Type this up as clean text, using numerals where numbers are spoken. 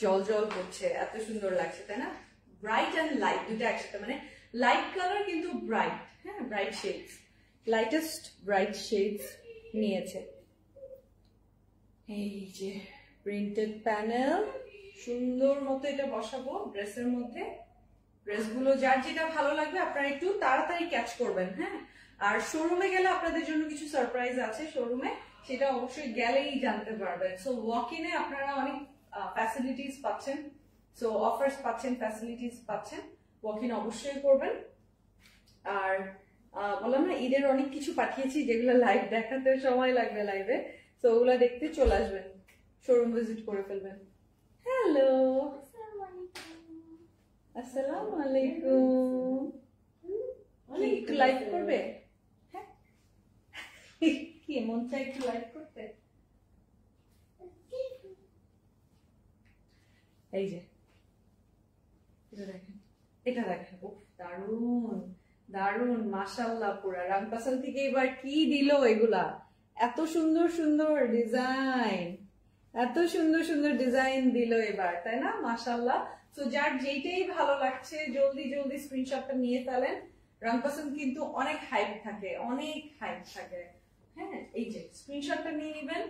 জল জল করছে, এত সুন্দর লাগছে তাই না? ব্রাইট অ্যান্ড লাইট দুটো একসাথে, মানে লাইট কালার কিন্তু ব্রাইট, হ্যাঁ bright shades, lightest bright shades নিয়েছে। এই যে প্রিন্টেড প্যানেল, সুন্দর মতো এটা বসাবো ড্রেসের মধ্যে। ড্রেসগুলো যার যেটা ভালো লাগবে আপনারা একটু তাড়াতাড়ি ক্যাচ করবেন, হ্যাঁ। আর শোরুমে গেলে আপনাদের জন্য কিছু সারপ্রাইজ আছে শোরুমে, সেটা অবশ্যই গেলেই জানতে পারবেন। সো ওয়াক ইনে আপনারা অনেক ফ্যাসিলিটিস পাচ্ছেন, সো অফার্স পাচ্ছেন, ফ্যাসিলিটিস পাচ্ছেন, ওয়াক ইন অবশ্যই করবেন। আর বললাম না ঈদের অনেক কিছু পাঠিয়েছি যেগুলো লাইভ দেখাতে সময় লাগবে লাইভে, তো ওগুলো দেখতে চলে আসবেন, শোরুম ভিজিট করে ফেলবেন। হ্যালো, আসসালামু আলাইকুম। একটু লাইভ করবে? হ্যাঁ কি মন চাই একটু লাইভ করতে? এই যে এটা দেখেন, এটা দেখেন, দারুন দারুন মাশাআল্লাহ। পুরা রামপাসাল থেকে এবার কি দিল এগুলা, এত সুন্দর সুন্দর ডিজাইন, এত সুন্দর সুন্দর ডিজাইন দিল এবার, তাই না? মাশাআল্লাহ। তো যার যেইটাই ভালো লাগছে জলদি জলদি স্ক্রিনশটটা নিয়ে ফেলেন। রামপাসাল কিন্তু অনেক হাইপ থাকে, অনেক হাইপ থাকে, হ্যাঁ। এই যে স্ক্রিনশটটা নিয়ে নেবেন,